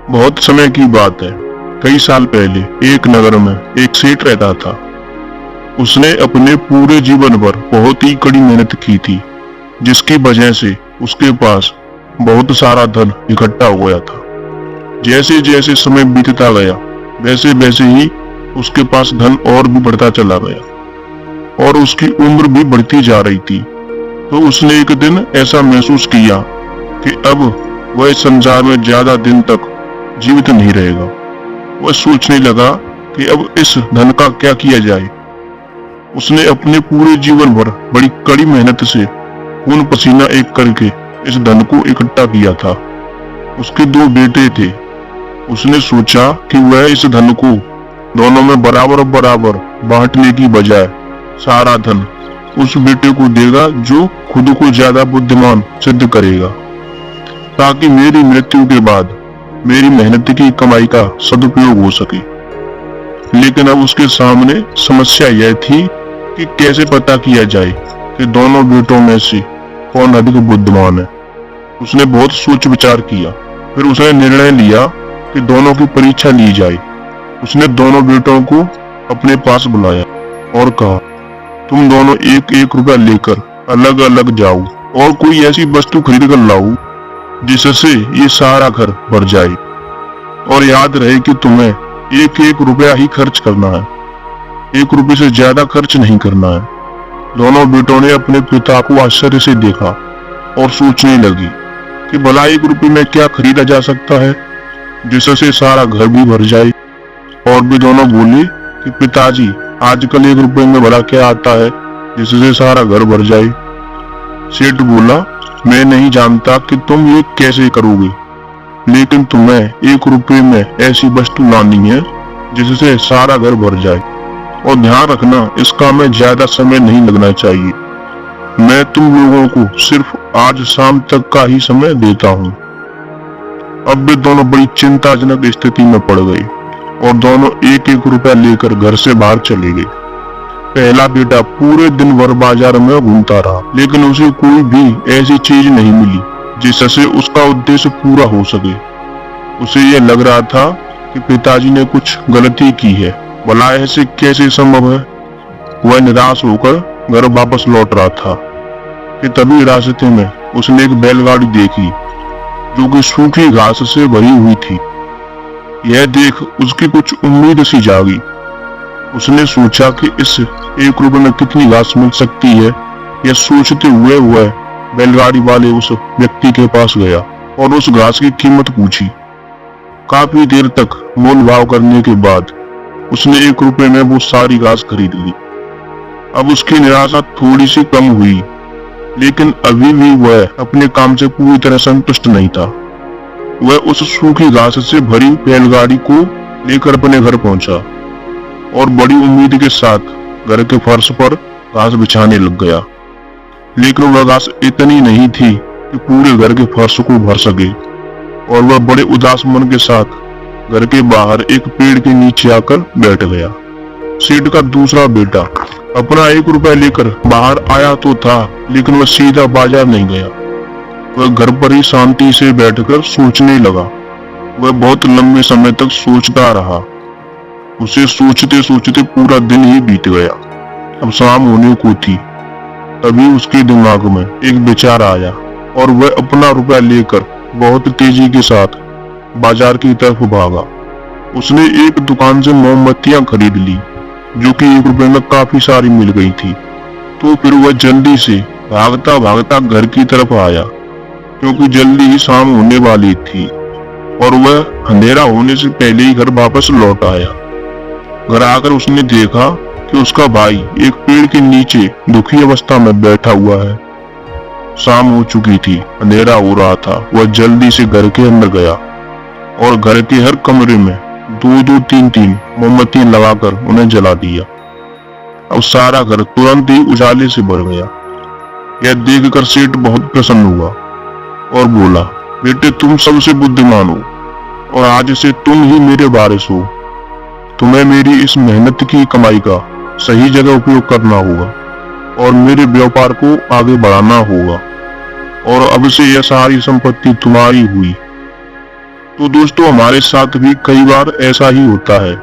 बहुत समय की बात है। कई साल पहले एक नगर में एक सेठ रहता था। उसने अपने पूरे जीवन भर बहुत ही कड़ी मेहनत की थी, जिसकी वजह से उसके पास बहुत सारा धन इकट्ठा हो गया था। जैसे जैसे समय बीतता गया, वैसे वैसे ही उसके पास धन और भी बढ़ता चला गया और उसकी उम्र भी बढ़ती जा रही थी। तो उसने एक दिन ऐसा महसूस किया कि अब वह इस संसार में ज्यादा दिन तक जीवित नहीं रहेगा। वह सोचने लगा कि अब इस धन का क्या किया जाए। उसने अपने पूरे जीवन भर बड़ी कड़ी मेहनत से खून पसीना एक करके इस धन को इकट्ठा किया था। उसके दो बेटे थे। उसने सोचा कि वह इस धन को दोनों में बराबर बराबर बांटने की बजाय सारा धन उस बेटे को देगा जो खुद को ज्यादा बुद्धिमान सिद्ध करेगा, ताकि मेरी मृत्यु के बाद मेरी मेहनत की कमाई का सदुपयोग हो सके। लेकिन अब उसके सामने समस्या यह थी कि कैसे पता किया जाए कि दोनों बेटों में से कौन अधिक बुद्धिमान है। उसने बहुत सोच विचार किया। फिर उसने निर्णय लिया कि दोनों की परीक्षा ली जाए। उसने दोनों बेटों को अपने पास बुलाया और कहा, तुम दोनों एक एक रुपया लेकर अलग अलग जाओ और कोई ऐसी वस्तु खरीद कर लाओ जिससे ये सारा घर भर जाए। और याद रहे कि तुम्हें एक एक रुपया ही खर्च करना है, 1 रुपये से ज्यादा खर्च नहीं करना है। दोनों बेटों ने अपने पिता को आश्चर्य से देखा और सोचने लगी कि भला 1 रुपये में क्या खरीदा जा सकता है जिससे सारा घर भी भर जाए। और भी दोनों बोले कि पिताजी, आजकल 1 रुपये में भला क्या आता है जिससे सारा घर भर जाए। सेठ बोला, मैं नहीं जानता कि तुम ये कैसे करोगे, लेकिन तुम्हें 1 रुपये में ऐसी वस्तु लानी है जिससे सारा घर भर जाए। और ध्यान रखना, इस काम में ज्यादा समय नहीं लगना चाहिए। मैं तुम लोगों को सिर्फ आज शाम तक का ही समय देता हूँ। अब वे दोनों बड़ी चिंताजनक स्थिति में पड़ गए और दोनों एक एक रुपया लेकर घर से बाहर चले गए। पहला बेटा पूरे दिन भर बाजार में घूमता रहा, लेकिन उसे कोई भी ऐसी चीज नहीं मिली जिससे उसका उद्देश्य पूरा हो सके। उसे यह लग रहा था कि पिताजी ने कुछ गलती की है। भला ऐसे कैसे संभव है। वह निराश होकर घर वापस लौट रहा था कि तभी रास्ते में उसने एक बैलगाड़ी देखी जो कि सूखी घास से भरी हुई थी। यह देख उसकी कुछ उम्मीद सी जागी। उसने सोचा कि इस 1 रुपये में कितनी घास मिल सकती है। यह सोचते हुए वह बैलगाड़ी वाले उस व्यक्ति के पास गया और उस घास की कीमत पूछी। काफी देर तक मोल भाव करने के बाद उसने 1 रुपये में वो सारी घास खरीद ली। अब उसकी निराशा थोड़ी सी कम हुई, लेकिन अभी भी वह अपने काम से पूरी तरह संतुष्ट नहीं था। वह उस सूखी घास से भरी बैलगाड़ी को लेकर अपने घर पहुंचा और बड़ी उम्मीद के साथ घर के फर्श पर घास बिछाने लग गया। लेकिन वह घास इतनी नहीं थी कि पूरे घर के फर्श को भर सके और वह बड़े उदास मन के साथ घर के बाहर एक पेड़ के नीचे आकर बैठ गया। सेठ का दूसरा बेटा अपना 1 रुपया लेकर बाहर आया तो था, लेकिन वह सीधा बाजार नहीं गया। वह घर पर ही शांति से बैठकर सोचने लगा। वह बहुत लंबे समय तक सोचता रहा। उसे सोचते सोचते पूरा दिन ही बीत गया। अब शाम होने को थी। तभी उसके दिमाग में एक विचार आया और वह अपना रुपया लेकर बहुत तेजी के साथ बाजार की तरफ भागा। उसने एक दुकान से मोमबत्तियां खरीद ली जो कि 1 रुपये में काफी सारी मिल गई थी। तो फिर वह जल्दी से भागता भागता घर की तरफ आया, क्योंकि जल्दी ही शाम होने वाली थी और वह अंधेरा होने से पहले ही घर वापस लौट आया। घर आकर उसने देखा कि उसका भाई एक पेड़ के नीचे दुखी अवस्था में बैठा हुआ है। शाम हो चुकी थी, अंधेरा हो रहा था। वह जल्दी से घर के अंदर गया और घर के हर कमरे में 2-2, 3-3 मोमबत्तियां लगाकर उन्हें जला दिया। अब सारा घर तुरंत ही उजाले से भर गया। यह देखकर सेठ बहुत प्रसन्न हुआ और बोला, बेटे, तुम सबसे बुद्धिमान हो और आज से तुम ही मेरे वारिस हो। तुम्हें मेरी इस मेहनत की कमाई का सही जगह उपयोग करना होगा और मेरे व्यापार को आगे बढ़ाना होगा, और अब से यह सारी संपत्ति तुम्हारी हुई। तो दोस्तों हमारे साथ भी कई बार ऐसा ही होता है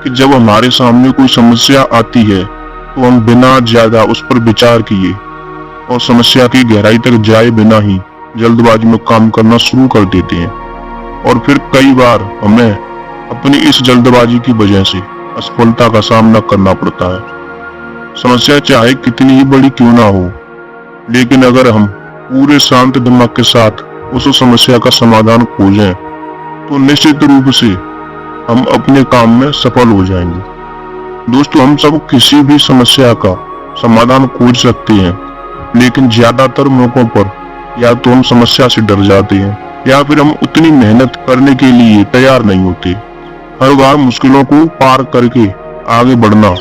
कि जब हमारे सामने कोई समस्या आती है तो हम बिना ज्यादा उस पर विचार किए और समस्या की गहराई तक जाए बिना ही जल्दबाजी में काम करना शुरू कर देते हैं, और फिर कई बार हमें अपनी इस जल्दबाजी की वजह से असफलता का सामना करना पड़ता है। समस्या चाहे कितनी ही बड़ी क्यों ना हो, लेकिन अगर हम पूरे शांत दिमाग के साथ उस समस्या का समाधान खोजें तो निश्चित रूप से हम अपने काम में सफल हो जाएंगे। दोस्तों हम सब किसी भी समस्या का समाधान खोज सकते हैं, लेकिन ज्यादातर मौकों पर या तो हम समस्या से डर जाते हैं या फिर हम उतनी मेहनत करने के लिए तैयार नहीं होते। हर बार मुश्किलों को पार करके आगे बढ़ना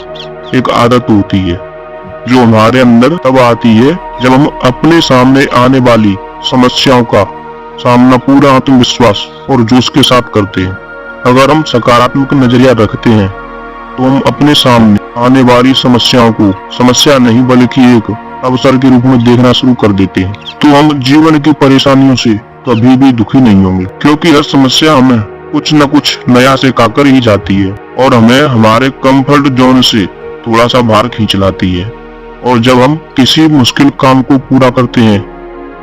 एक आदत होती है जो हमारे अंदर तब आती है जब हम अपने सामने आने वाली समस्याओं का सामना पूरा आत्मविश्वास और जोश के साथ करते हैं। अगर हम सकारात्मक नजरिया रखते हैं तो हम अपने सामने आने वाली समस्याओं को समस्या नहीं बल्कि एक अवसर के रूप में देखना शुरू कर देते हैं। तो हम जीवन की परेशानियों से कभी भी दुखी नहीं होंगे, क्योंकि हर समस्या हमें कुछ न कुछ नया सिखाकर ही जाती है और हमें हमारे कंफर्ट जोन से थोड़ा सा बाहर खींच लाती है। और जब हम किसी मुश्किल काम को पूरा करते हैं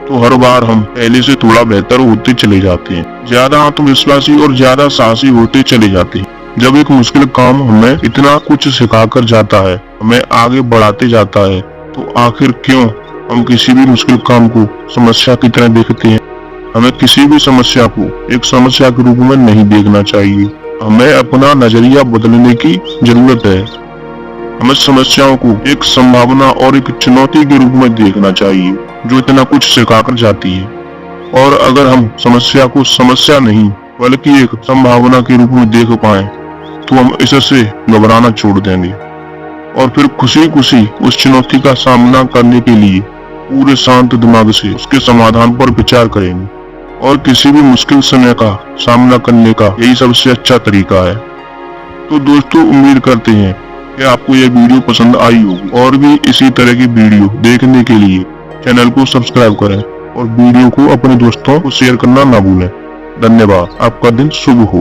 तो हर बार हम पहले से थोड़ा बेहतर होते चले जाते हैं, ज्यादा आत्मविश्वासी और ज्यादा साहसी होते चले जाते हैं। जब एक मुश्किल काम हमें इतना कुछ सिखाकर जाता है, हमें आगे बढ़ाते जाता है, तो आखिर क्यों हम किसी भी मुश्किल काम को समस्या की तरह देखते हैं। हमें किसी भी समस्या को एक समस्या के रूप में नहीं देखना चाहिए। हमें अपना नजरिया बदलने की जरूरत है। हमें समस्याओं को एक संभावना और एक चुनौती के रूप में देखना चाहिए जो इतना कुछ सिखाकर जाती है। और अगर हम समस्या को समस्या नहीं बल्कि एक संभावना के रूप में देख पाए तो हम इससे घबराना छोड़ देंगे और फिर खुशी खुशी उस चुनौती का सामना करने के लिए पूरे शांत दिमाग से उसके समाधान पर विचार करेंगे। और किसी भी मुश्किल समय का सामना करने का यही सबसे अच्छा तरीका है। तो दोस्तों उम्मीद करते हैं कि आपको यह वीडियो पसंद आई होगी, और भी इसी तरह की वीडियो देखने के लिए चैनल को सब्सक्राइब करें और वीडियो को अपने दोस्तों को शेयर करना ना भूलें। धन्यवाद। आपका दिन शुभ हो।